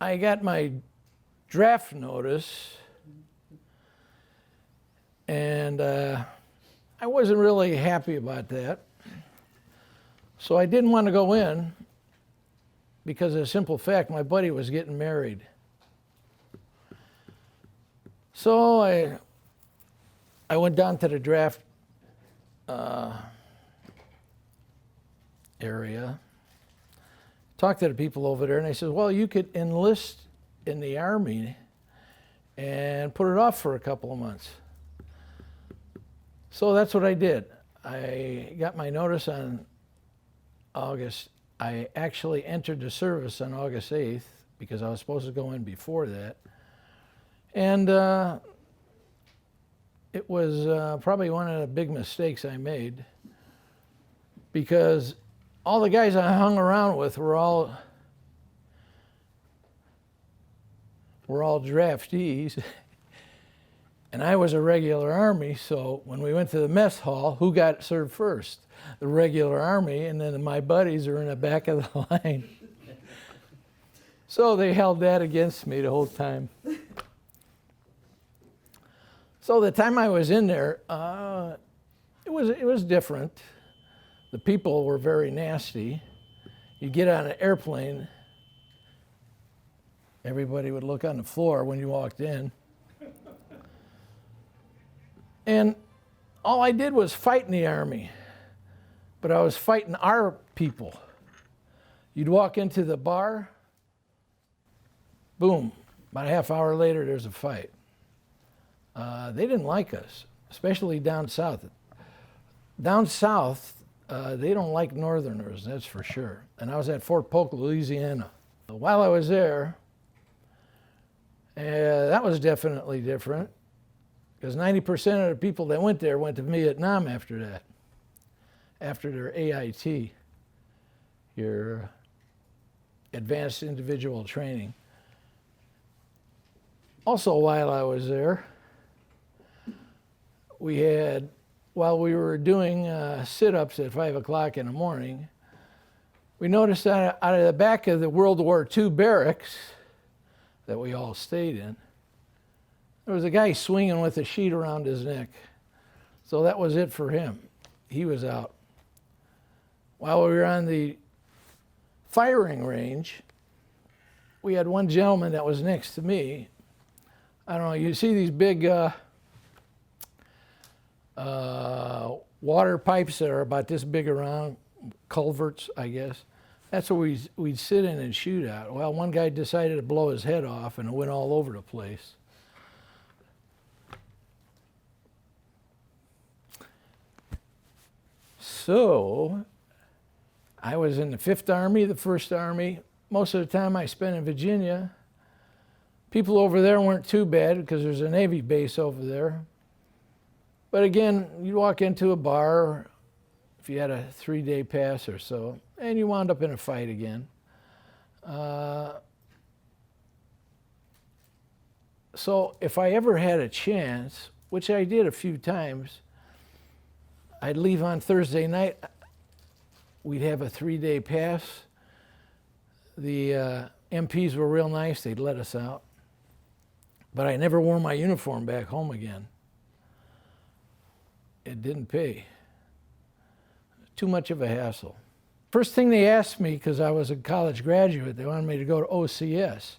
I got my draft notice, and I wasn't really happy about that. So I didn't want to go in because of the simple fact my buddy was getting married. So I went down to the draft area, talked to the people over there, and they said, well, you could enlist in the Army and put it off for a couple of months. So that's what I did. I got my notice on August. I actually entered the service on August 8th because I was supposed to go in before that. And it was probably one of the big mistakes I made because all the guys I hung around with were all draftees. And I was a regular Army, so when we went to the mess hall, who got served first? The regular Army, and then my buddies are in the back of the line. So they held that against me the whole time. So the time I was in there, it was different. The people were very nasty. You get on an airplane, everybody would look on the floor when you walked in. And all I did was fight in the Army, but I was fighting our people. You'd walk into the bar, boom, about a half hour later there's a fight. They didn't like us, especially down south. Down south, they don't like Northerners, that's for sure. And I was at Fort Polk, Louisiana. While I was there, that was definitely different, because 90% of the people that went there went to Vietnam after that, after their AIT, your Advanced Individual Training. Also, while I was there, we had, while we were doing sit-ups at 5 o'clock in the morning, we noticed that out of the back of the World War II barracks that we all stayed in, there was a guy swinging with a sheet around his neck. So that was it for him. He was out. While we were on the firing range, we had one gentleman that was next to me. I don't know, you see these big water pipes that are about this big around, culverts, I guess. That's where we'd sit in and shoot at. Well, one guy decided to blow his head off and it went all over the place. So I was in the 5th Army, the 1st Army. Most of the time I spent in Virginia. People over there weren't too bad because there's a Navy base over there. But again, you walk into a bar, if you had a 3-day pass or so, and you wound up in a fight again. So if I ever had a chance, which I did a few times, I'd leave on Thursday night. We'd have a 3-day pass. The MPs were real nice, they'd let us out. But I never wore my uniform back home again. It didn't pay. Too much of a hassle. First thing they asked me, because I was a college graduate, they wanted me to go to OCS.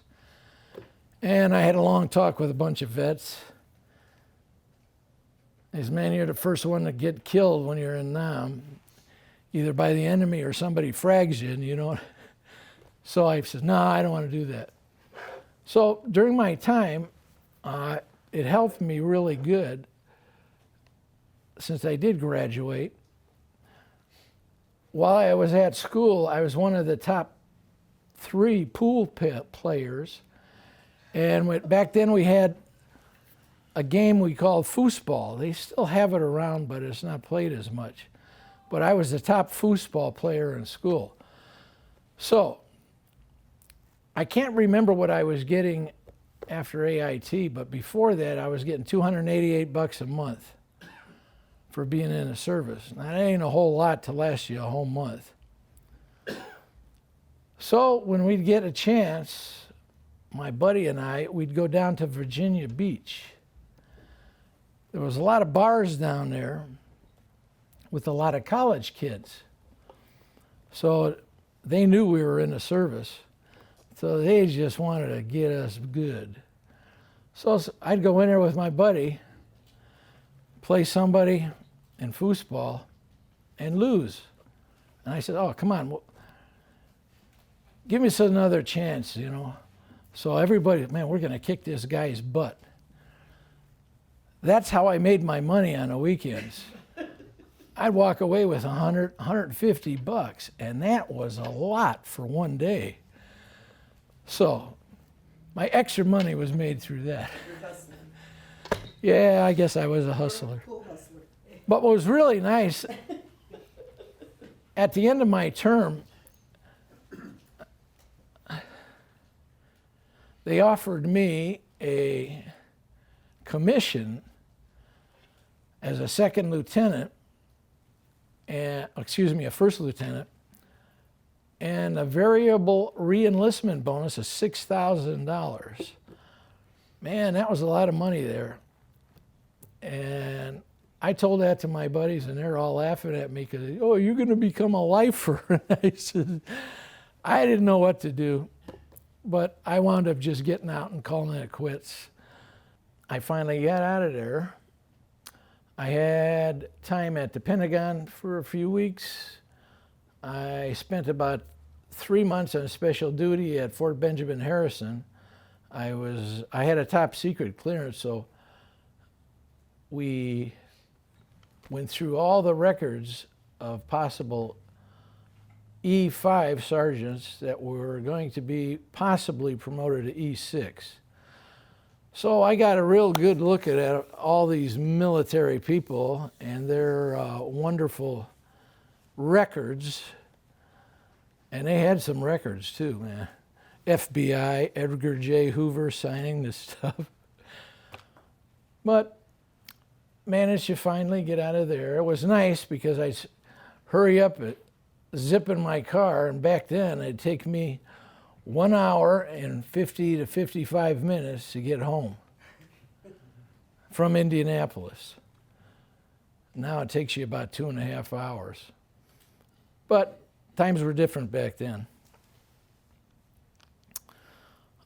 And I had a long talk with a bunch of vets. They said, man, you're the first one to get killed when you're in Nam, either by the enemy or somebody frags you, you know. So I said, no, I don't want to do that. So during my time, it helped me really good since I did graduate. While I was at school, I was one of the top 3 pool players. And back then we had a game we called foosball. They still have it around, but it's not played as much. But I was the top foosball player in school. So I can't remember what I was getting after AIT, but before that I was getting $288 a month for being in the service. Now, that ain't a whole lot to last you a whole month. So when we'd get a chance, my buddy and I, we'd go down to Virginia Beach. There was a lot of bars down there with a lot of college kids. So they knew we were in the service. So they just wanted to get us good. So I'd go in there with my buddy, play somebody in foosball, and lose. And I said, oh, come on, give me another chance, you know. So everybody, man, we're going to kick this guy's butt. That's how I made my money on the weekends. I'd walk away with $150, and that was a lot for one day. So my extra money was made through that. Yeah, I guess I was a hustler. Cool hustler. But what was really nice, at the end of my term, they offered me a commission as a second lieutenant, and a first lieutenant, and a variable re-enlistment bonus of $6,000. Man, that was a lot of money there. And I told that to my buddies, and they're all laughing at me because, oh, you're going to become a lifer. And I said, I didn't know what to do, but I wound up just getting out and calling it quits. I finally got out of there. I had time at the Pentagon for a few weeks. I spent about 3 months on special duty at Fort Benjamin Harrison. I had a top secret clearance, so we went through all the records of possible E5 sergeants that were going to be possibly promoted to E6. So I got a real good look at all these military people and their wonderful records. And they had some records too, man. FBI, Edgar J. Hoover signing this stuff. But managed to finally get out of there. It was nice because I'd hurry up, zip in my car, and back then it'd take me 1 hour and 50 to 55 minutes to get home from Indianapolis. Now it takes you about 2.5 hours. But times were different back then.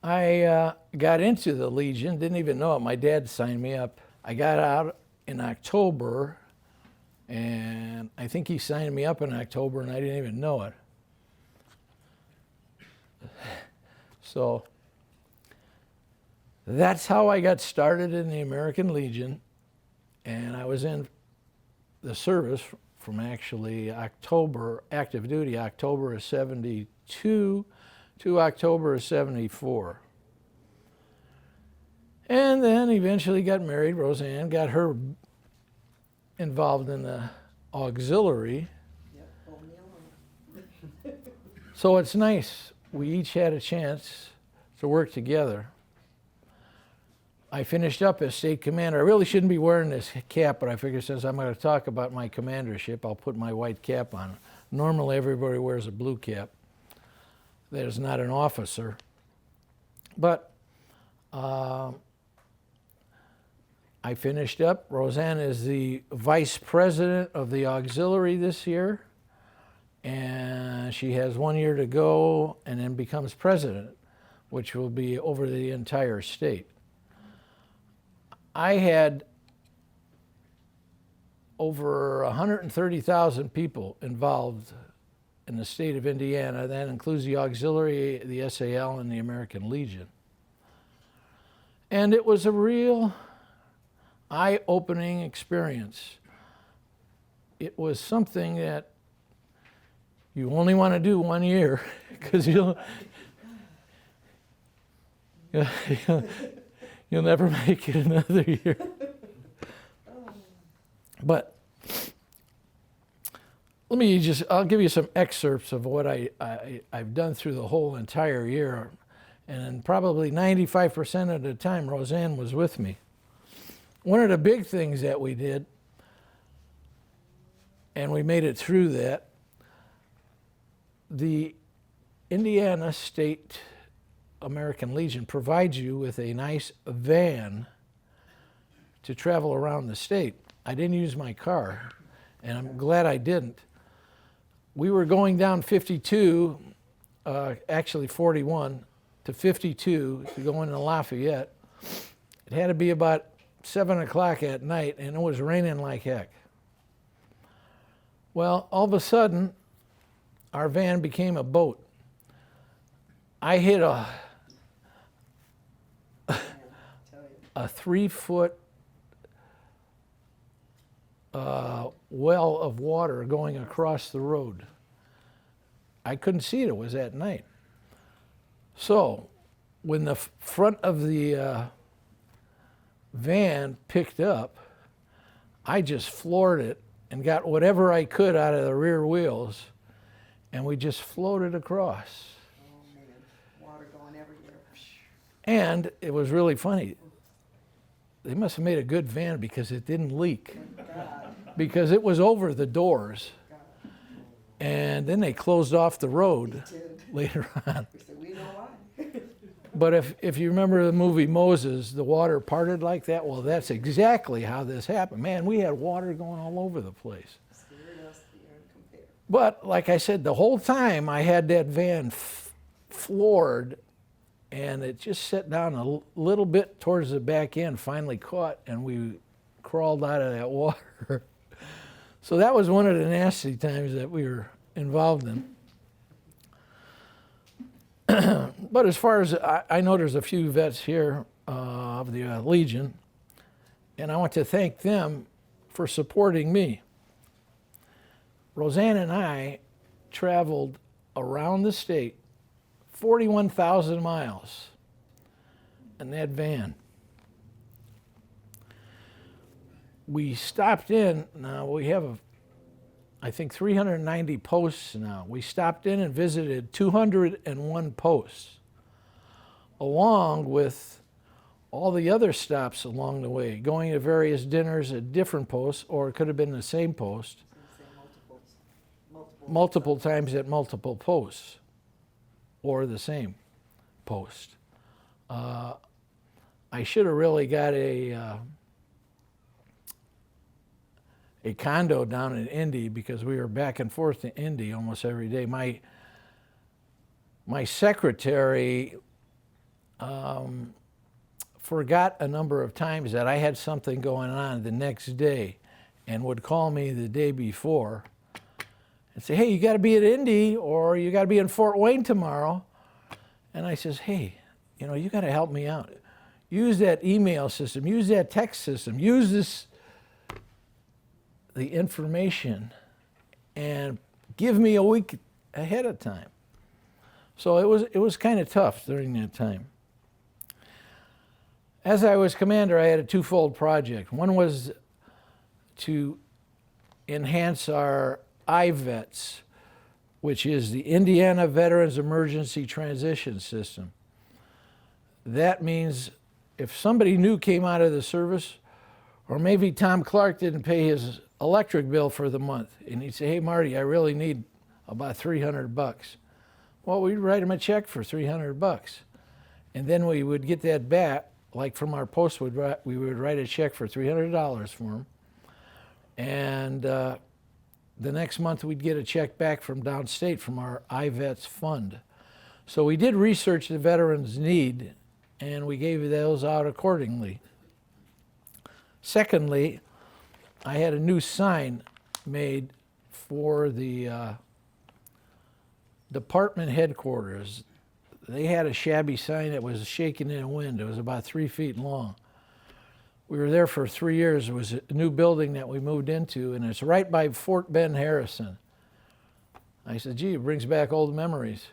I got into the Legion, didn't even know it. My dad signed me up. I got out in October, and I think he signed me up in October, and I didn't even know it. So that's how I got started in the American Legion, and I was in the service from actually October, active duty, October of 72 to October of 74. And then eventually got married, Roseanne, got her involved in the auxiliary. So it's nice. We each had a chance to work together. I finished up as state commander. I really shouldn't be wearing this cap, but I figured since I'm going to talk about my commandership, I'll put my white cap on. Normally everybody wears a blue cap. That is not an officer. But I finished up. Roseanne is the vice president of the auxiliary this year, and she has 1 year to go and then becomes president, which will be over the entire state. I had over 130,000 people involved in the state of Indiana. That includes the auxiliary, the SAL, and the American Legion. And it was a real eye-opening experience. It was something that you only want to do 1 year because you'll never make it another year. But I'll give you some excerpts of what I've done through the whole entire year. And probably 95% of the time, Roseanne was with me. One of the big things that we did, and we made it through that, the Indiana State American Legion provides you with a nice van to travel around the state. I didn't use my car, and I'm glad I didn't. We were going down 52, actually 41, to 52 to go into Lafayette. It had to be about 7 o'clock at night, and it was raining like heck. Well, all of a sudden, our van became a boat. I hit a 3-foot well of water going across the road. I couldn't see it. It was at night. So when the front of the van picked up, I just floored it and got whatever I could out of the rear wheels, and we just floated across. Oh man, water going everywhere. And it was really funny. They must have made a good van because it didn't leak. God. Because it was over the doors. God. And then they closed off the road It did. later on. We said, we know why. But if you remember the movie Moses, the water parted like that, well, that's exactly how this happened. Man, we had water going all over the place. Scared us beyond compare. But like I said, the whole time I had that van floored, and it just set down a little bit towards the back end, finally caught, and we crawled out of that water. So that was one of the nasty times that we were involved in. But as far as, I know there's a few vets here of the Legion, and I want to thank them for supporting me. Roseanne and I traveled around the state 41,000 miles in that van. We stopped in, now we have, I think, 390 posts now. We stopped in and visited 201 posts, along with all the other stops along the way, going to various dinners at different posts, or it could have been the same post, multiple times at multiple posts, or the same post. I should have really got a condo down in Indy, because we were back and forth to Indy almost every day. My secretary forgot a number of times that I had something going on the next day, and would call me the day before and say, hey, you got to be at Indy, or you got to be in Fort Wayne tomorrow. And I says, hey, you got to help me out. Use that email system, use that text system, use the information, and give me a week ahead of time. So it was kind of tough during that time. As I was commander, I had a twofold project. One was to enhance our IVETS, which is the Indiana Veterans Emergency Transition System. That means if somebody new came out of the service, or maybe Tom Clark didn't pay his electric bill for the month, and he'd say, hey, Marty, I really need about $300. Well, we'd write him a check for $300. And then we would get that back, like from our post, we would write a check for $300 for him. And the next month we'd get a check back from downstate from our IVETS fund. So we did research the veterans' need, and we gave those out accordingly. Secondly, I had a new sign made for the department headquarters. They had a shabby sign that was shaking in the wind. It was about 3 feet long. We were there for 3 years. It was a new building that we moved into, and it's right by Fort Ben Harrison. I said, gee, it brings back old memories.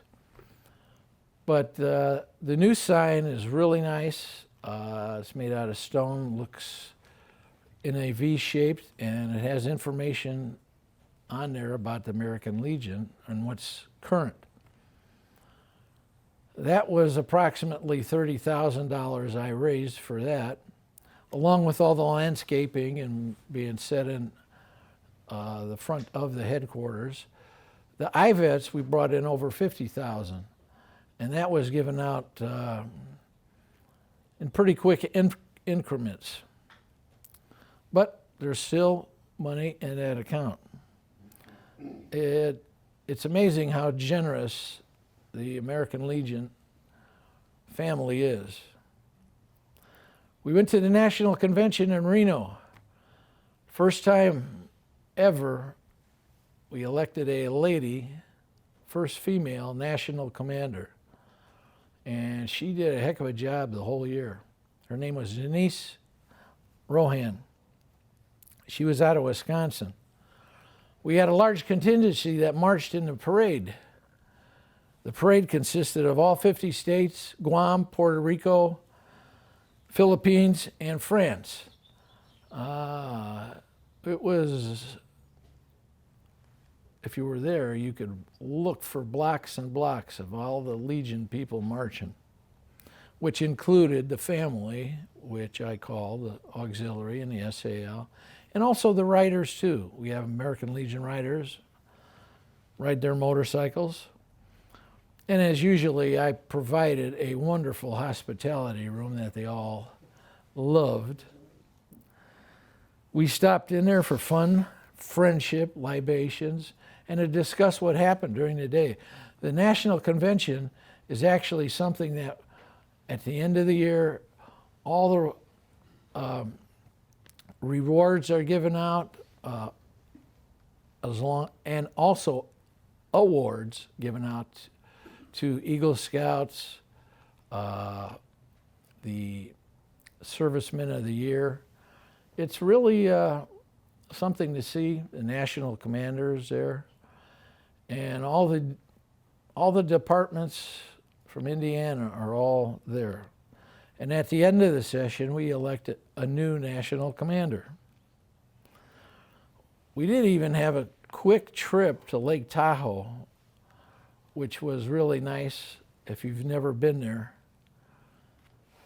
But the new sign is really nice. It's made out of stone, looks in a V shape, and it has information on there about the American Legion and what's current. That was approximately $30,000 I raised for that, along with all the landscaping and being set in the front of the headquarters. The IVETS, we brought in over $50,000. And that was given out in pretty quick increments. But there's still money in that account. It's amazing how generous the American Legion family is. We went to the National Convention in Reno. First time ever we elected a lady, first female national commander. And she did a heck of a job the whole year. Her name was Denise Rohan. She was out of Wisconsin. We had a large contingency that marched in the parade. The parade consisted of all 50 states, Guam, Puerto Rico, Philippines, and France. It was, if you were there, you could look for blocks and blocks of all the Legion people marching, which included the family, which I call the auxiliary and the SAL, and also the riders too. We have American Legion riders, ride their motorcycles. And as usually, I provided a wonderful hospitality room that they all loved. We stopped in there for fun, friendship, libations, and to discuss what happened during the day. The National Convention is actually something that at the end of the year, all the rewards are given out, and also awards given out to Eagle Scouts, the Servicemen of the Year. It's really something to see, the national commanders there, and all the departments from Indiana are all there. And at the end of the session, we elected a new national commander. We did even have a quick trip to Lake Tahoe, which was really nice if you've never been there.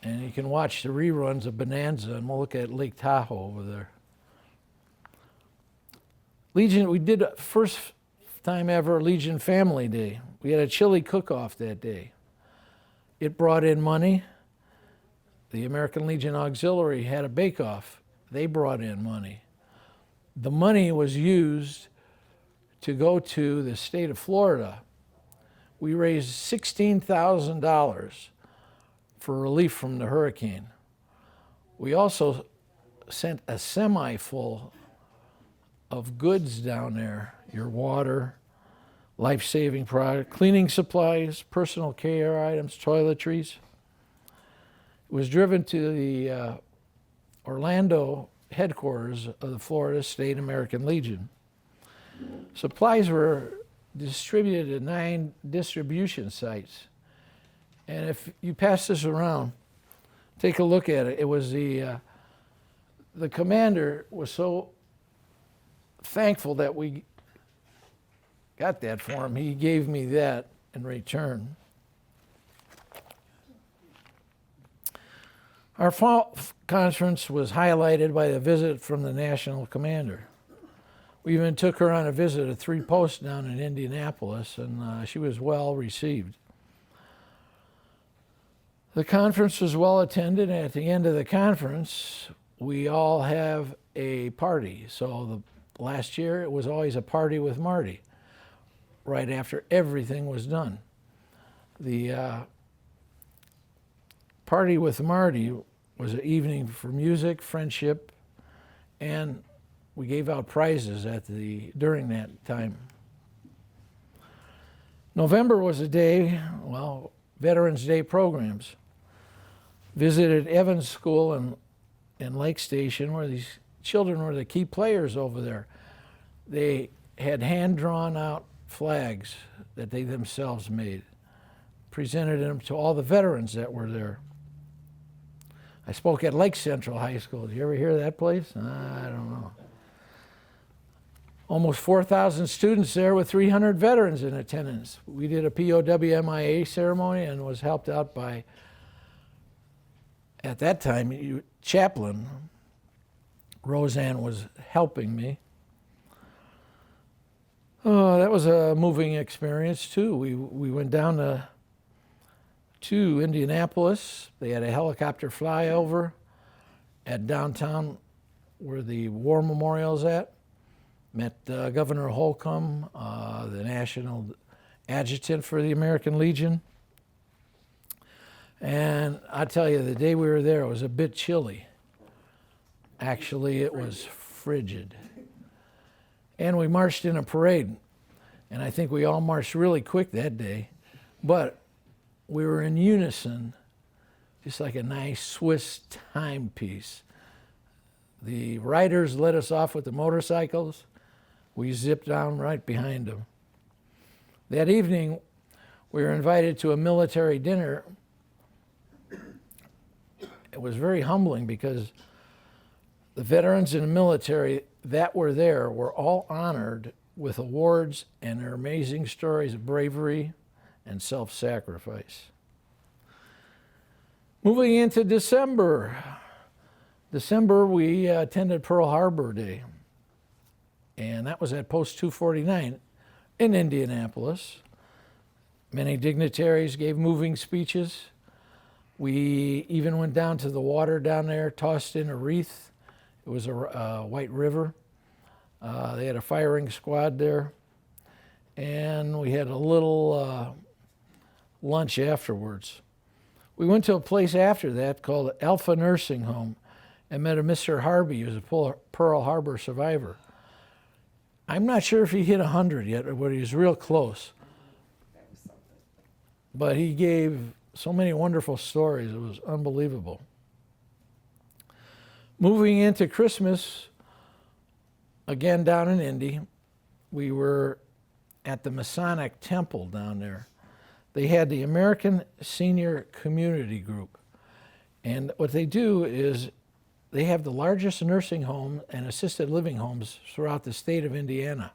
And you can watch the reruns of Bonanza and we'll look at Lake Tahoe over there. Legion, we did a first time ever Legion Family Day. We had a chili cook-off that day. It brought in money. The American Legion Auxiliary had a bake-off. They brought in money. The money was used to go to the state of Florida. We raised $16,000 for relief from the hurricane. We also sent a semi full of goods down there, your water, life-saving product, cleaning supplies, personal care items, toiletries. It was driven to the Orlando headquarters of the Florida State American Legion. Supplies were distributed at 9 distribution sites. And if you pass this around, take a look at it. It was the commander was so thankful that we got that for him. He gave me that in return. Our fall conference was highlighted by a visit from the national commander. We even took her on a visit at 3 Posts down in Indianapolis, and she was well received. The conference was well attended, and at the end of the conference, we all have a party. So last year, it was always a party with Marty, right after everything was done. The party with Marty was an evening for music, friendship, and we gave out prizes during that time. November was a day, Veterans Day programs. Visited Evans School in Lake Station, where these children were the key players over there. They had hand-drawn out flags that they themselves made, presented them to all the veterans that were there. I spoke at Lake Central High School. Did you ever hear of that place? I don't know. Almost 4,000 students there with 300 veterans in attendance. We did a POW-MIA ceremony and was helped out by, at that time, chaplain. Roseanne was helping me. Oh, that was a moving experience too. We went down to to Indianapolis. They had a helicopter flyover at downtown where the war memorial's at. Met Governor Holcomb, the national adjutant for the American Legion. And I tell you, the day we were there, it was a bit chilly. Actually, it was frigid. And we marched in a parade. And I think we all marched really quick that day. But we were in unison, just like a nice Swiss timepiece. The riders led us off with the motorcycles. We zipped down right behind them. That evening, we were invited to a military dinner. It was very humbling because the veterans in the military that were there were all honored with awards and their amazing stories of bravery and self-sacrifice. Moving into December, we attended Pearl Harbor Day, and that was at Post 249 in Indianapolis. Many dignitaries gave moving speeches. We even went down to the water down there, tossed in a wreath. It was a white river. They had a firing squad there, and we had a little lunch afterwards. We went to a place after that called Alpha Nursing Home and met a Mr. Harvey, who's a Pearl Harbor survivor. I'm not sure if he hit 100 yet, but he was real close. That was something. But he gave so many wonderful stories, it was unbelievable. Moving into Christmas, again down in Indy, we were at the Masonic Temple down there. They had the American Senior Community Group. And what they do is they have the largest nursing home and assisted living homes throughout the state of Indiana.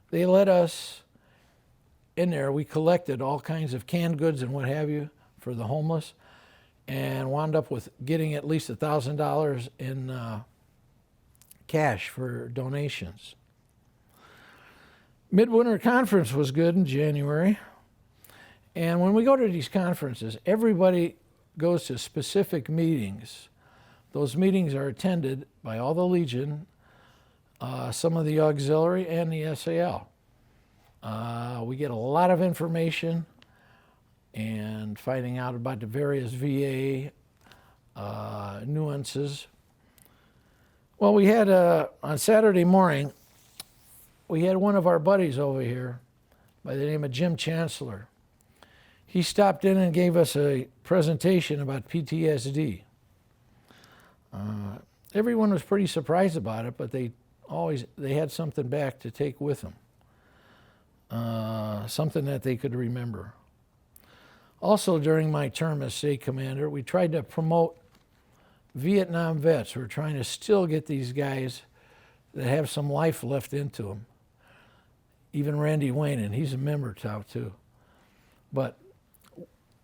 They let us in there. We collected all kinds of canned goods and what have you for the homeless and wound up with getting at least $1,000 in cash for donations. Midwinter Conference was good in January. And when we go to these conferences, everybody goes to specific meetings. Those meetings are attended by all the Legion, some of the auxiliary, and the SAL. We get a lot of information and finding out about the various VA nuances. Well, we had, on Saturday morning, we had one of our buddies over here by the name of Jim Chancellor. He stopped in and gave us a presentation about PTSD. Everyone was pretty surprised about it, but they had something back to take with them, something that they could remember. Also, during my term as state commander, we tried to promote Vietnam vets. We're trying to still get these guys that have some life left into them. Even Randy Wayne, and he's a member now too. But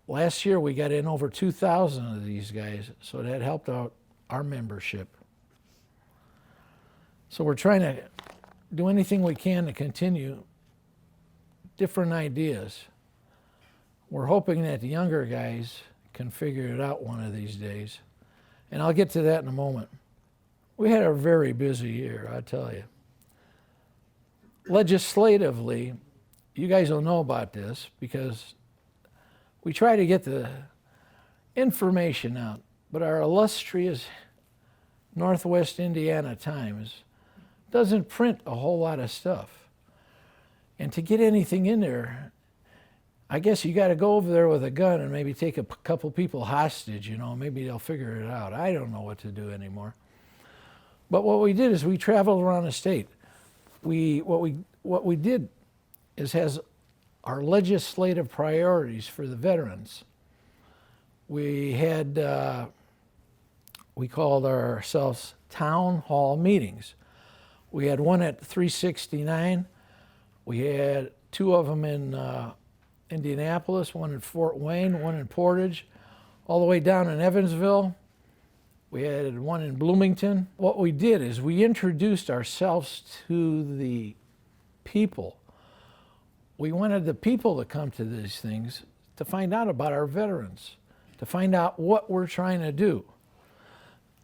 last year we got in over 2,000 of these guys, so that helped out our membership. So we're trying to do anything we can to continue different ideas. We're hoping that the younger guys can figure it out one of these days. And I'll get to that in a moment. We had a very busy year, I tell you. Legislatively, you guys will know about this because we try to get the information out, but our illustrious Northwest Indiana Times doesn't print a whole lot of stuff. And to get anything in there, I guess you got to go over there with a gun and maybe take a couple people hostage, maybe they'll figure it out. I don't know what to do anymore. But what we did is we traveled around the state. What we did is has our legislative priorities for the veterans. We had, we called ourselves town hall meetings. We had one at 369. We had two of them in Indianapolis, one in Fort Wayne, one in Portage, all the way down in Evansville. We had one in Bloomington. What we did is we introduced ourselves to the people. We wanted the people to come to these things to find out about our veterans, to find out what we're trying to do.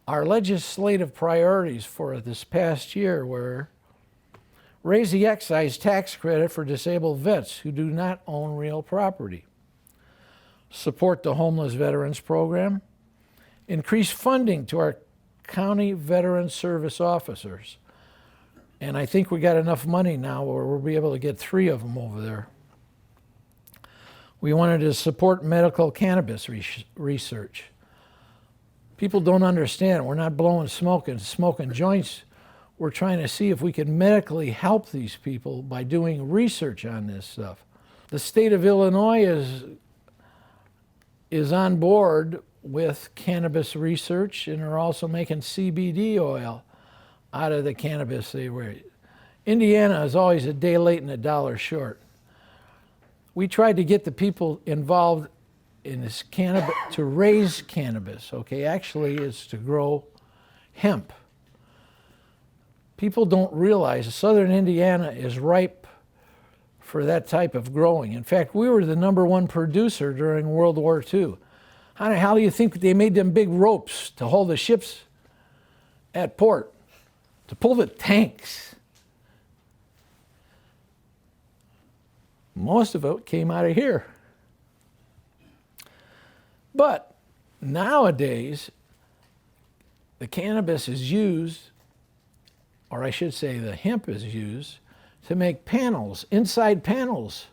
Our legislative priorities for this past year were raise the excise tax credit for disabled vets who do not own real property, support the homeless veterans program, increase funding to our county veteran service officers. And I think we got enough money now where we'll be able to get 3 of them over there. We wanted to support medical cannabis research. People don't understand. We're not blowing smoke and smoking joints. We're trying to see if we can medically help these people by doing research on this stuff. The state of Illinois is on board with cannabis research, and they're also making CBD oil out of the cannabis they raise. Indiana is always a day late and a dollar short. We tried to get the people involved in this cannabis, to raise cannabis, okay? Actually, it's to grow hemp. People don't realize southern Indiana is ripe for that type of growing. In fact, we were the #1 producer during World War II. How the hell do you think they made them big ropes to hold the ships at port, to pull the tanks? Most of it came out of here. But nowadays, the cannabis is used, or I should say the hemp is used, to make panels, inside panels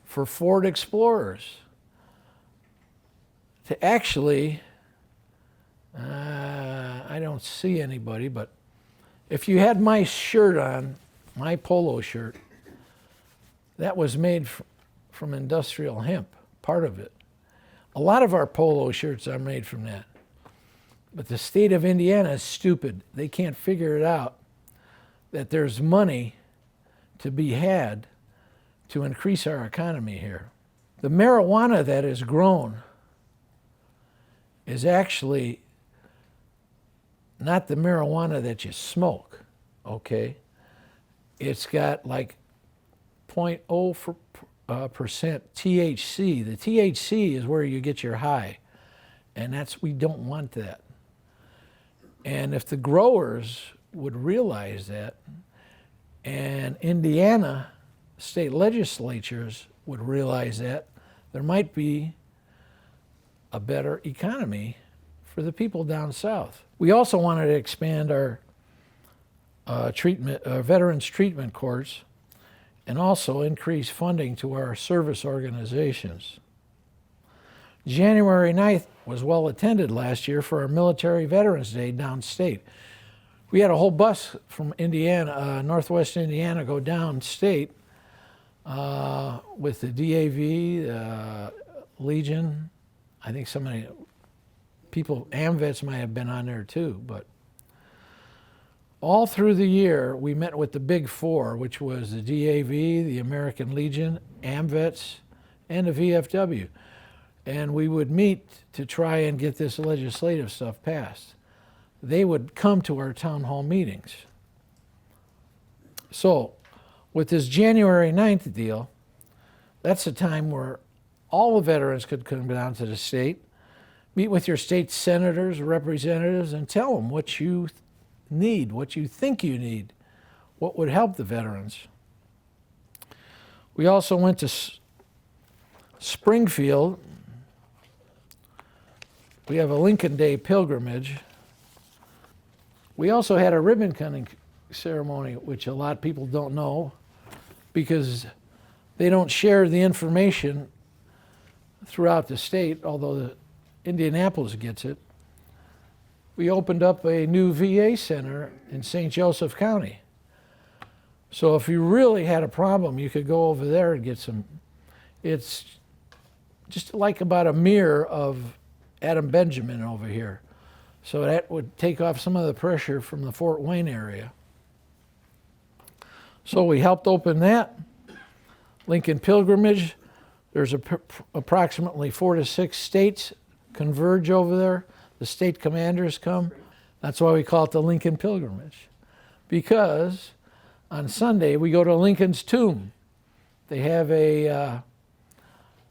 for Ford Explorers. To actually, I don't see anybody, but if you had my shirt on, my polo shirt, that was made from industrial hemp, part of it. A lot of our polo shirts are made from that. But the state of Indiana is stupid. They can't figure it out that there's money to be had to increase our economy here. The marijuana that is grown is actually not the marijuana that you smoke, okay? It's got like 0.0% THC. The THC is where you get your high, and we don't want that. And if the growers would realize that, and Indiana state legislatures would realize that, there might be a better economy for the people down south. We also wanted to expand our veterans treatment courts and also increase funding to our service organizations. January 9th was well attended last year for our Military Veterans Day downstate. We had a whole bus from Indiana, Northwest Indiana, go downstate with the DAV, Legion. I think so many people, AMVETS might have been on there too, but all through the year, we met with the Big Four, which was the DAV, the American Legion, AMVETS, and the VFW. And we would meet to try and get this legislative stuff passed. They would come to our town hall meetings. So, with this January 9th deal, that's a time where all the veterans could come down to the state, meet with your state senators, representatives, and tell them what you need, what you think you need, what would help the veterans. We also went to Springfield. We have a Lincoln Day pilgrimage. We also had a ribbon cutting ceremony, which a lot of people don't know because they don't share the information throughout the state, although Indianapolis gets it. We opened up a new VA center in St. Joseph County. So if you really had a problem, you could go over there and get some. It's just like about a mirror of Adam Benjamin over here. So that would take off some of the pressure from the Fort Wayne area. So we helped open that. Lincoln Pilgrimage, there's approximately 4 to 6 states converge over there. The state commanders come. That's why we call it the Lincoln Pilgrimage. Because on Sunday we go to Lincoln's tomb. They have a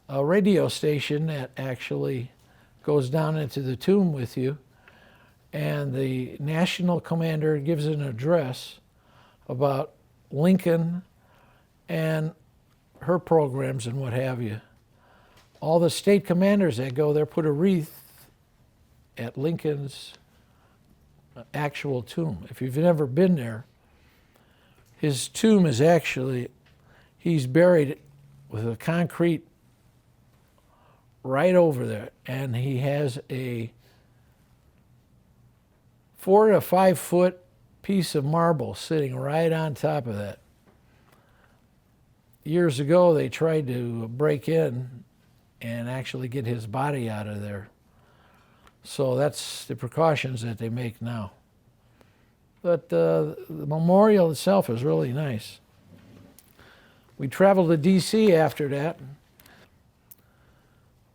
a radio station that actually goes down into the tomb with you, and the national commander gives an address about Lincoln and her programs and what have you. All the state commanders that go there put a wreath at Lincoln's actual tomb. If you've never been there, his tomb is actually, he's buried with a concrete right over there, and he has a 4 to 5 foot piece of marble sitting right on top of that. Years ago, they tried to break in and actually get his body out of there. So that's the precautions that they make now. But the memorial itself is really nice. We traveled to D.C. after that.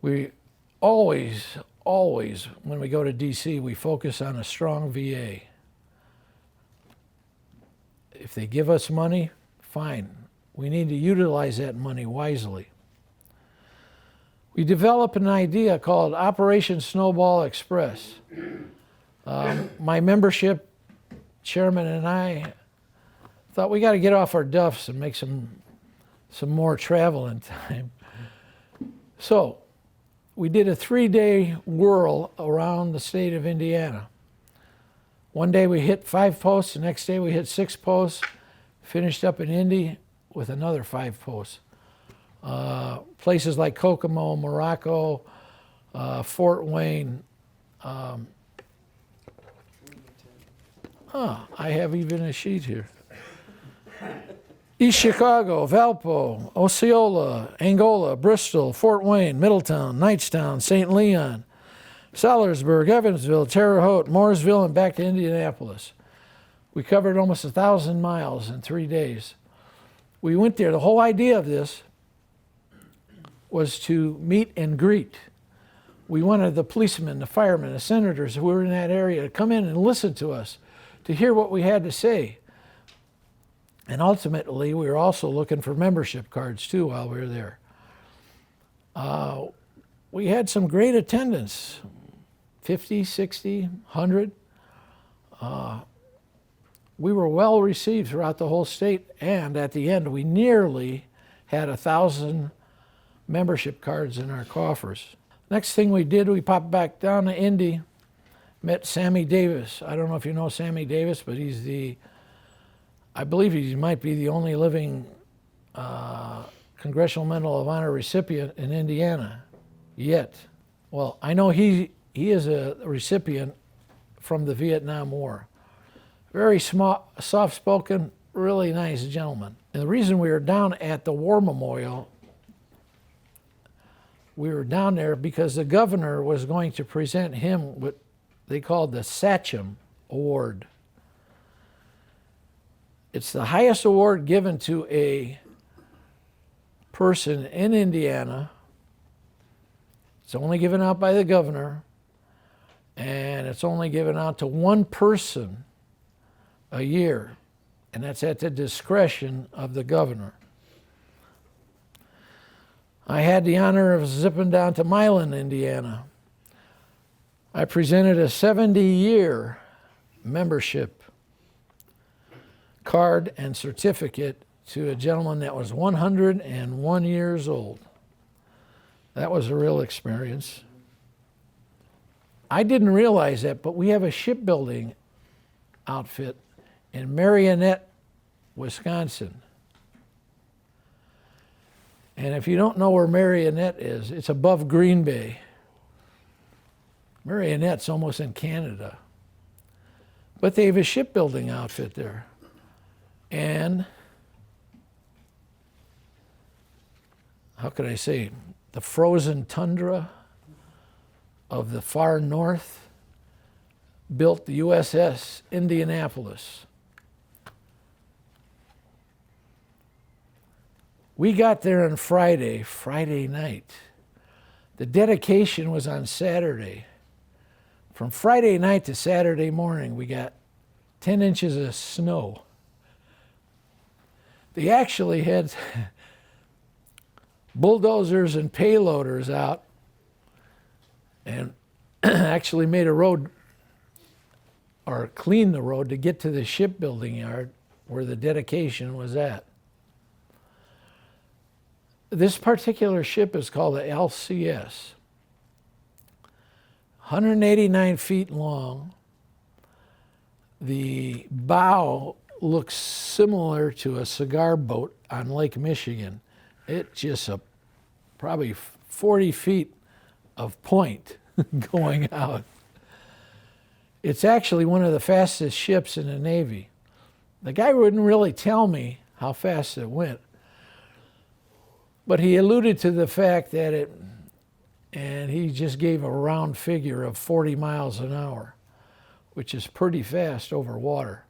We always, when we go to D.C., we focus on a strong VA. If they give us money, fine. We need to utilize that money wisely. We developed an idea called Operation Snowball Express. My membership chairman and I thought we got to get off our duffs and make some more traveling time. So we did a 3-day whirl around the state of Indiana. One day we hit 5 posts, the next day we hit 6 posts, finished up in Indy with another 5 posts. Places like Kokomo, Morocco, Fort Wayne. I have even a sheet here. East Chicago, Valpo, Osceola, Angola, Bristol, Fort Wayne, Middletown, Knightstown, St. Leon, Sellersburg, Evansville, Terre Haute, Mooresville, and back to Indianapolis. We covered almost 1,000 miles in 3 days. We went there. The whole idea of this was to meet and greet. We wanted the policemen, the firemen, the senators who were in that area to come in and listen to us, to hear what we had to say. And ultimately, we were also looking for membership cards too while we were there. We had some great attendance, 50, 60, 100. We were well received throughout the whole state, and at the end, we nearly had 1,000 membership cards in our coffers. Next thing we did, we popped back down to Indy, met Sammy Davis. I don't know if you know Sammy Davis, but he's I believe he might be the only living Congressional Medal of Honor recipient in Indiana yet. Well, I know he is a recipient from the Vietnam War. Very small, soft-spoken, really nice gentleman. And the reason we were down at the War Memorial, we were down there because the governor was going to present him what they called the Sachem Award. It's the highest award given to a person in Indiana. It's only given out by the governor, and it's only given out to one person a year, and that's at the discretion of the governor. I had the honor of zipping down to Milan, Indiana. I presented a 70-year membership card and certificate to a gentleman that was 101 years old. That was a real experience. I didn't realize that, but we have a shipbuilding outfit in Marionette, Wisconsin. And if you don't know where Marionette is, it's above Green Bay. Marionette's almost in Canada. But they have a shipbuilding outfit there. And how could I say, the frozen tundra of the far north built the USS Indianapolis. We got there on Friday night. The dedication was on Saturday. From Friday night to Saturday morning, we got 10 inches of snow. They actually had bulldozers and payloaders out and actually made a road or cleaned the road to get to the shipbuilding yard where the dedication was at. This particular ship is called the LCS. 189 feet long. The bow looks similar to a cigar boat on Lake Michigan. It's just probably 40 feet of point going out. It's actually one of the fastest ships in the Navy. The guy wouldn't really tell me how fast it went, but he alluded to the fact that and he just gave a round figure of 40 miles an hour, which is pretty fast over water.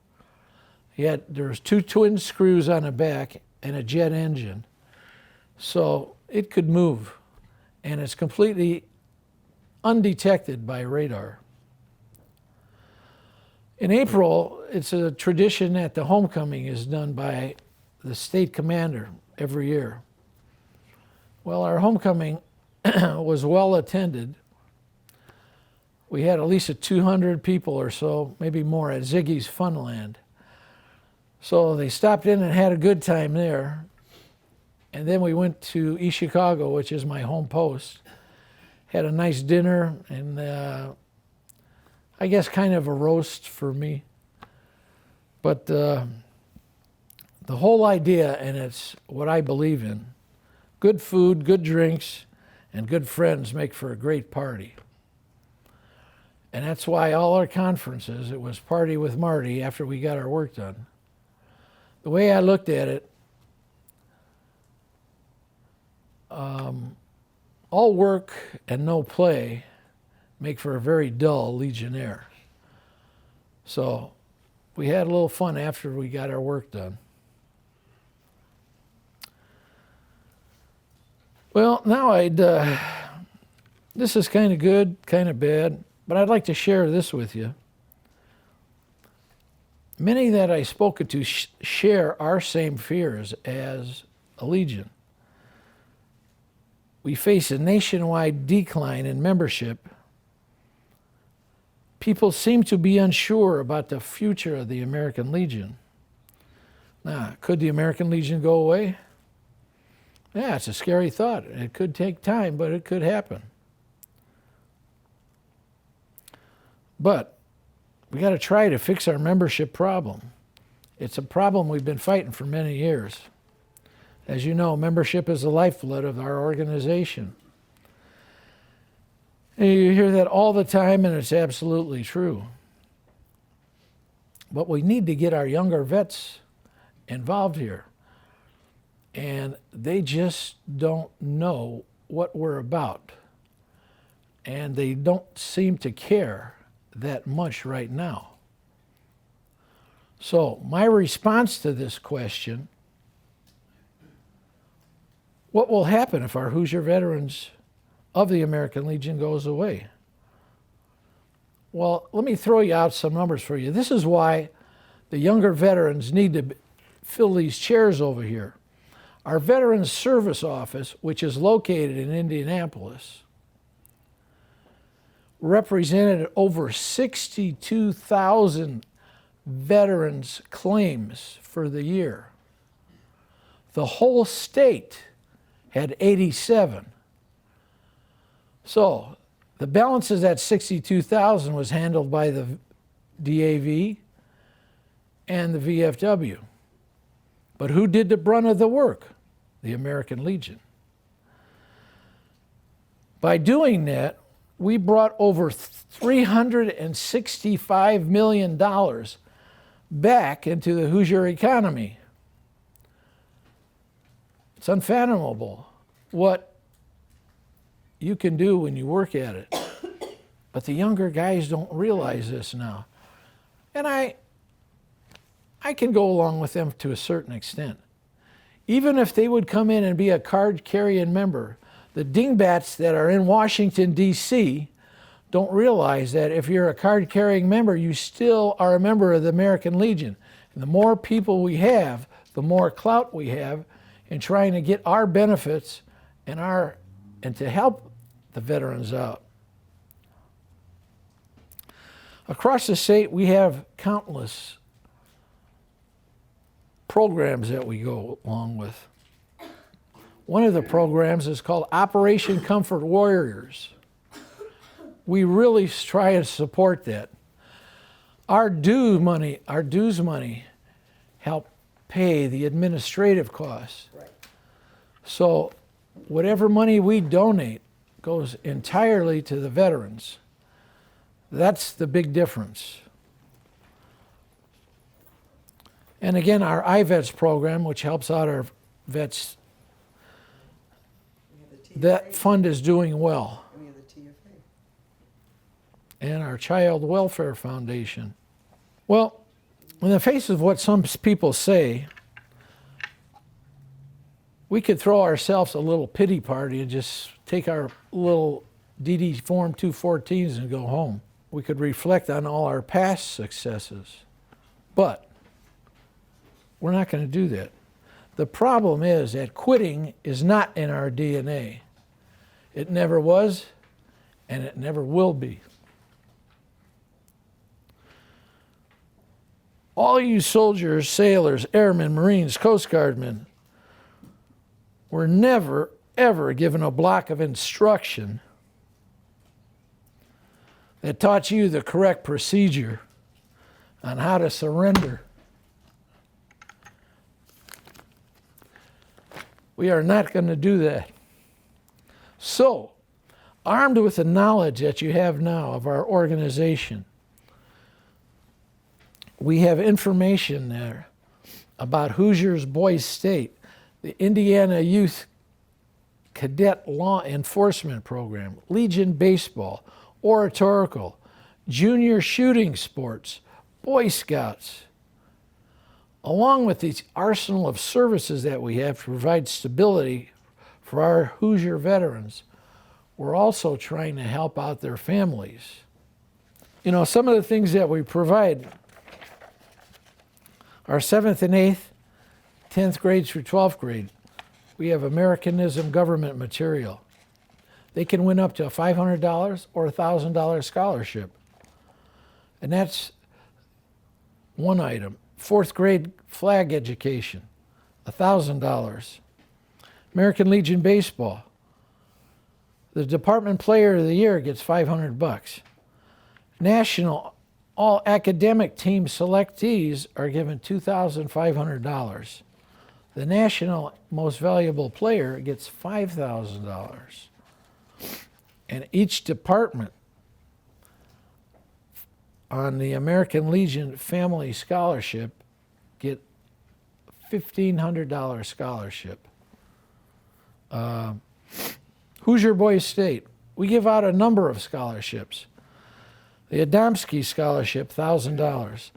There's 2 twin screws on the back and a jet engine, so it could move, and it's completely undetected by radar. In April, it's a tradition that the homecoming is done by the state commander every year. Well, our homecoming was well attended. We had at least 200 people or so, maybe more, at Ziggy's Funland. So they stopped in and had a good time there. And then we went to East Chicago, which is my home post, had a nice dinner, and I guess kind of a roast for me. But the whole idea, and it's what I believe in, good food, good drinks, and good friends make for a great party. And that's why all our conferences, it was party with Marty after we got our work done. The way I looked at it, all work and no play make for a very dull Legionnaire. So we had a little fun after we got our work done. Well, now this is kind of good, kind of bad, but I'd like to share this with you. Many that I've spoken to share our same fears as a Legion. We face a nationwide decline in membership. People seem to be unsure about the future of the American Legion. Now, could the American Legion go away? Yeah, it's a scary thought. It could take time, but it could happen. But we got to try to fix our membership problem. It's a problem we've been fighting for many years. As you know, membership is the lifeblood of our organization. And you hear that all the time, and it's absolutely true. But we need to get our younger vets involved here. And they just don't know what we're about. And they don't seem to care that much right now. So my response to this question, what will happen if our Hoosier Veterans of the American Legion goes away? Well, let me throw you out some numbers for you. This is why the younger veterans need to fill these chairs over here. Our Veterans Service Office, which is located in Indianapolis, represented over 62,000 veterans claims for the year. The whole state had 87. So the balance of that 62,000 was handled by the DAV and the VFW. But who did the brunt of the work? The American Legion. By doing that, we brought over $365 million back into the Hoosier economy. It's unfathomable what you can do when you work at it. But the younger guys don't realize this now. And I can go along with them to a certain extent. Even if they would come in and be a card-carrying member, the dingbats that are in Washington, D.C. don't realize that if you're a card-carrying member, you still are a member of the American Legion. And the more people we have, the more clout we have in trying to get our benefits and to help the veterans out. Across the state, we have countless programs that we go along with. One of the programs is called Operation Comfort Warriors. We really try to support that. Our dues money help pay the administrative costs. Right. So whatever money we donate goes entirely to the veterans. That's the big difference. And again, our iVets program, which helps out our vets, We have the TFA. that fund is doing well. And we have the TFA. And our Child Welfare Foundation. Well, in the face of what some people say, we could throw ourselves a little pity party and just take our little DD Form 214s and go home. We could reflect on all our past successes. But we're not going to do that. The problem is that quitting is not in our DNA. It never was, and it never will be. All you soldiers, sailors, airmen, Marines, Coast Guardmen were never, ever given a block of instruction that taught you the correct procedure on how to surrender. We are not going to do that. So, armed with the knowledge that you have now of our organization, we have information there about Hoosiers Boys State, the Indiana Youth Cadet Law Enforcement Program, Legion Baseball, Oratorical, Junior Shooting Sports, Boy Scouts. Along with the arsenal of services that we have to provide stability for our Hoosier veterans, we're also trying to help out their families. You know, some of the things that we provide are 7th and 8th, 10th grade through 12th grade. We have Americanism government material. They can win up to a $500 or a $1,000 scholarship. And that's one item. 4th grade flag education, $1,000. American Legion Baseball. The Department Player of the Year gets $500. National all academic team selectees are given $2,500. The National Most Valuable Player gets $5,000. And each department on the American Legion Family Scholarship get $1,500 scholarship. Hoosier Boys State, we give out a number of scholarships. The Adamski Scholarship, $1,000.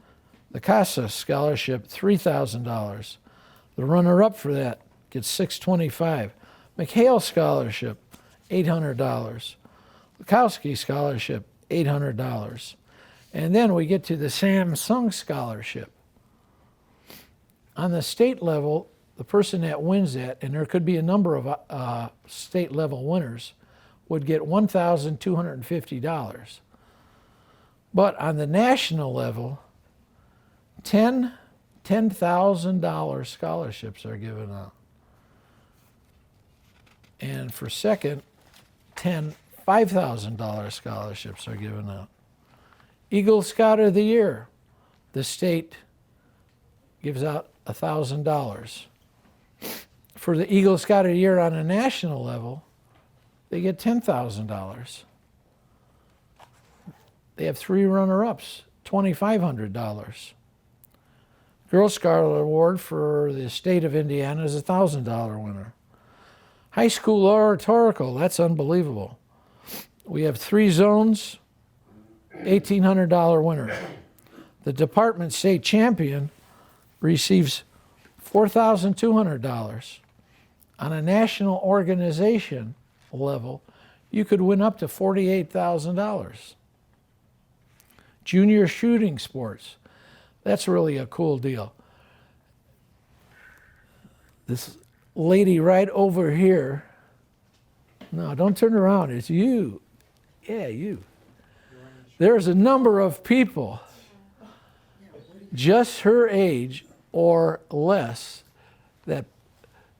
The Casa Scholarship, $3,000. The runner-up for that gets $625. McHale Scholarship, $800. Lukowski Scholarship, $800. And then we get to the Samsung Scholarship. On the state level, the person that wins that, and there could be a number of state level winners, would get $1,250. But on the national level, $10,000 scholarships are given out. And for second, 10 $5,000 scholarships are given out. Eagle Scout of the Year, the state gives out $1,000. For the Eagle Scout of the Year on a national level, they get $10,000. They have 3 runner-ups, $2,500. Girl Scout Award for the state of Indiana is a $1,000 winner. High School Oratorical, that's unbelievable. We have 3 zones, $1,800 winner. The department state champion receives $4,200. On a national organization level, you could win up to $48,000. Junior shooting sports, that's really a cool deal. This lady right over here No, don't turn around. It's you. Yeah, you. There's a number of people just her age or less that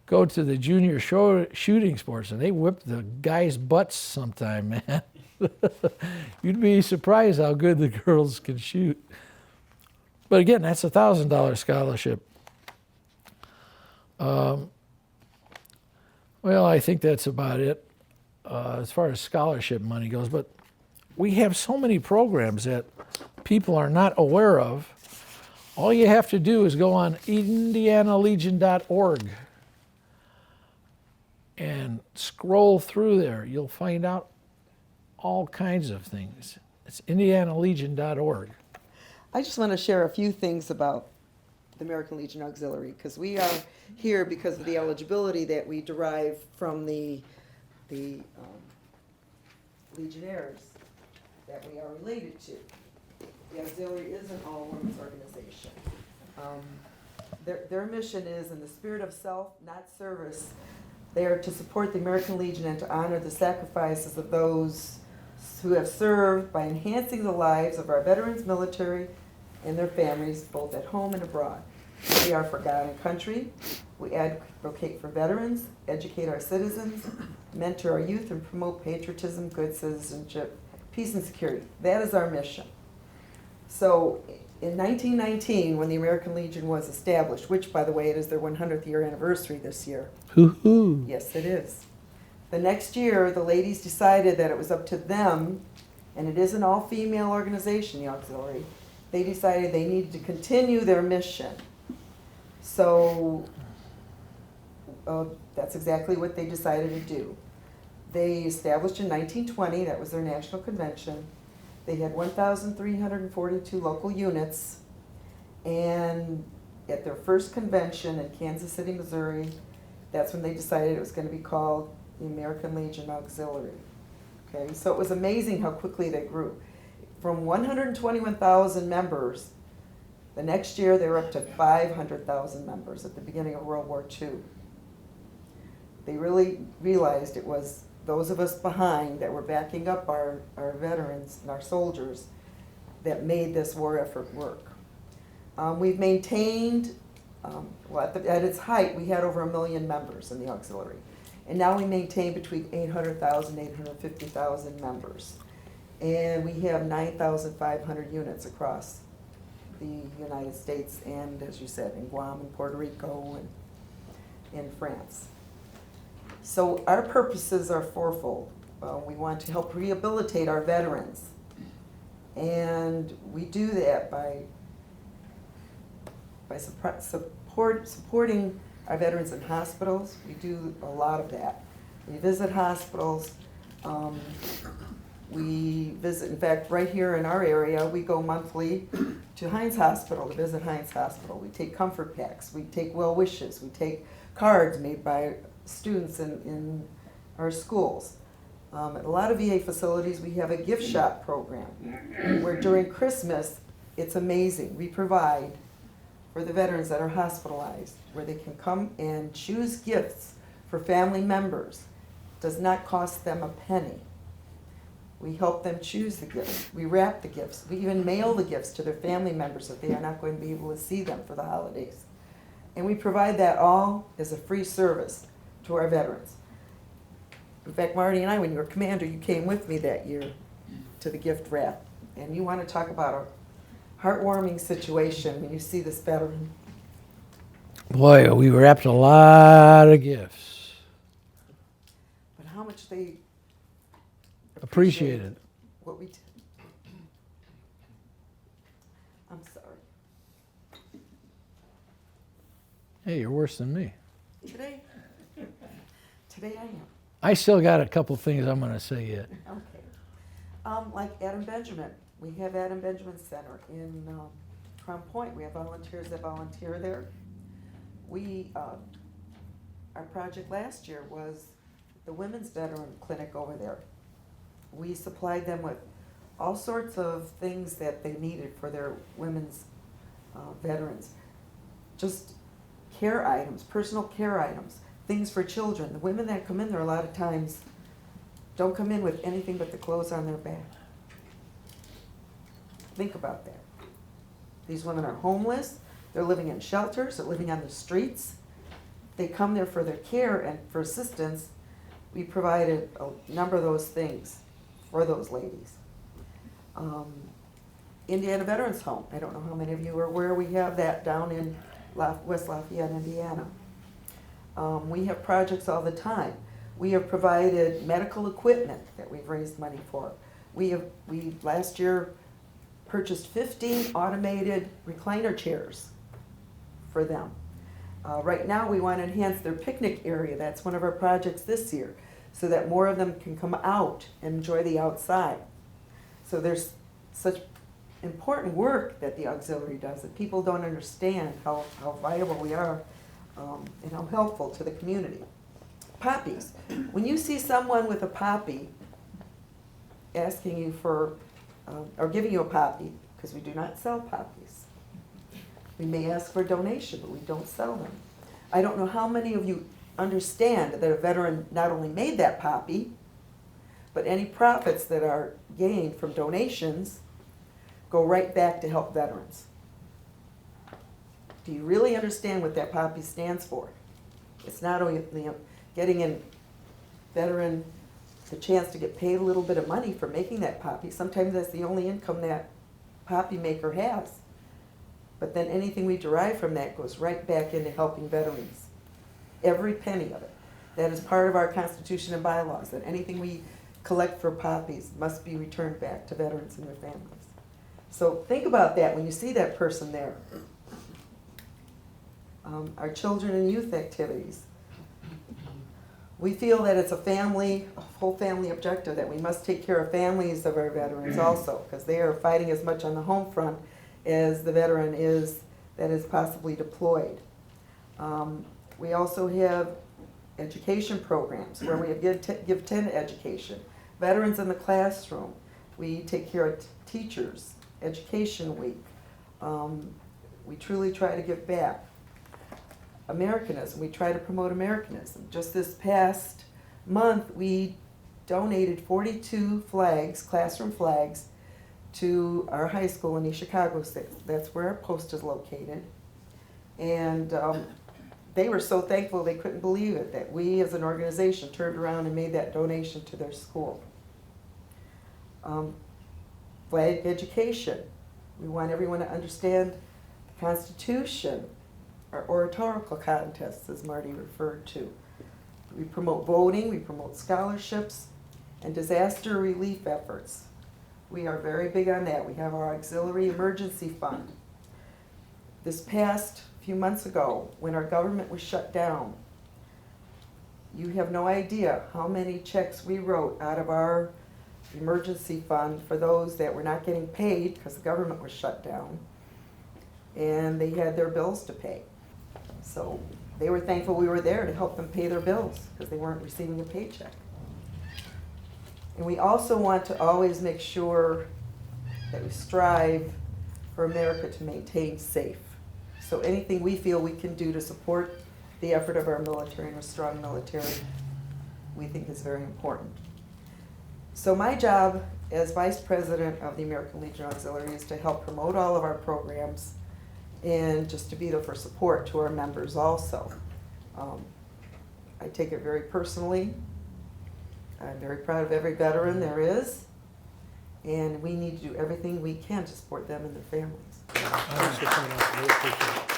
go to the junior shooting sports, and they whip the guys' butts sometime, man. You'd be surprised how good the girls can shoot. But again, that's a $1,000 scholarship. Well, I think that's about it as far as scholarship money goes. But we have so many programs that people are not aware of. All you have to do is go on indianalegion.org and scroll through there. You'll find out all kinds of things. It's indianalegion.org. I just want to share a few things about the American Legion Auxiliary, because we are here because of the eligibility that we derive from the Legionnaires that we are related to. The Auxiliary is an all-women's organization. Their mission is, in the spirit of self, not service, they are to support the American Legion and to honor the sacrifices of those who have served by enhancing the lives of our veterans, military, and their families, both at home and abroad. We are for God and country. We advocate for veterans, educate our citizens, mentor our youth, and promote patriotism, good citizenship, peace, and security. That is our mission. So in 1919, when the American Legion was established, which, by the way, it is their 100th year anniversary this year. Hoo-hoo. Yes, it is. The next year, the ladies decided that it was up to them, and it is an all-female organization, the Auxiliary. They decided they needed to continue their mission. So that's exactly what they decided to do. They established in 1920, that was their national convention. They had 1,342 local units, and at their first convention in Kansas City, Missouri, that's when they decided it was going to be called the American Legion Auxiliary. Okay, so it was amazing how quickly they grew. From 121,000 members, the next year they were up to 500,000 members at the beginning of World War II. They really realized it was those of us behind that were backing up our veterans and our soldiers that made this war effort work. We've maintained, at its height, we had over 1 million members in the Auxiliary. And now we maintain between 800,000 and 850,000 members. And we have 9,500 units across the United States and, as you said, in Guam and Puerto Rico and in France. So our purposes are fourfold. We want to help rehabilitate our veterans. And we do that by supporting our veterans in hospitals. We do a lot of that. We visit hospitals. We visit, in fact, right here in our area, we go monthly to Heinz Hospital, to visit Heinz Hospital. We take comfort packs. We take well wishes. We take cards made by students in our schools. At a lot of VA facilities, we have a gift shop program where during Christmas, it's amazing. We provide for the veterans that are hospitalized, where they can come and choose gifts for family members. It does not cost them a penny. We help them choose the gifts. We wrap the gifts. We even mail the gifts to their family members if they are not going to be able to see them for the holidays. And we provide that all as a free service to our veterans. In fact, Marty and I, when you were commander, you came with me that year to the gift wrap. And you want to talk about a heartwarming situation when you see this veteran. Boy, we wrapped a lot of gifts. But how much they Appreciated. what we did. I'm sorry. Hey, you're worse than me. Today I am. I still got a couple things I'm going to say yet. Okay. Like Adam Benjamin. We have Adam Benjamin Center in Crown Point. We have volunteers that volunteer there. We, our project last year was the Women's Veteran Clinic over there. We supplied them with all sorts of things that they needed for their women's veterans. Just care items, personal care items, things for children. The women that come in there a lot of times don't come in with anything but the clothes on their back. Think about that. These women are homeless, they're living in shelters, they're living on the streets. They come there for their care and for assistance. We provided a number of those things for those ladies. Indiana Veterans Home, I don't know how many of you are aware, we have that down in West Lafayette, Indiana. We have projects all the time. We have provided medical equipment that we've raised money for. We last year purchased 15 automated recliner chairs for them. Right now we want to enhance their picnic area. That's one of our projects this year, so that more of them can come out and enjoy the outside. So there's such important work that the auxiliary does that people don't understand how viable we are and how helpful to the community. Poppies. When you see someone with a poppy asking you for, or giving you a poppy, because we do not sell poppies. We may ask for a donation, but we don't sell them. I don't know how many of you understand that a veteran not only made that poppy, but any profits that are gained from donations go right back to help veterans. Do you really understand what that poppy stands for? It's not only getting a veteran the chance to get paid a little bit of money for making that poppy. Sometimes that's the only income that poppy maker has. But then anything we derive from that goes right back into helping veterans. Every penny of it. That is part of our Constitution and bylaws, that anything we collect for poppies must be returned back to veterans and their families. So think about that when you see that person there. Our children and youth activities. We feel that it's a whole family objective, that we must take care of families of our veterans also, because they are fighting as much on the home front as the veteran is that is possibly deployed. We also have education programs where we give 10 education. Veterans in the classroom. We take care of teachers. Education week. We truly try to give back. Americanism. We try to promote Americanism. Just this past month, we donated 42 flags, classroom flags, to our high school in East Chicago. That's where our post is located. And they were so thankful they couldn't believe it, that we as an organization turned around and made that donation to their school. Flag education. We want everyone to understand the Constitution. Our oratorical contests, as Marty referred to. We promote voting, we promote scholarships, and disaster relief efforts. We are very big on that. We have our auxiliary emergency fund. This past few months ago, when our government was shut down, you have no idea how many checks we wrote out of our emergency fund for those that were not getting paid because the government was shut down and they had their bills to pay. So they were thankful we were there to help them pay their bills because they weren't receiving a paycheck. And we also want to always make sure that we strive for America to maintain safe. So anything we feel we can do to support the effort of our military and a strong military, we think is very important. So my job as Vice President of the American Legion Auxiliary is to help promote all of our programs and just to be there for support to our members also. I take it very personally. I'm very proud of every veteran there is, and we need to do everything we can to support them and their families. Thanks for coming out. Really appreciate it.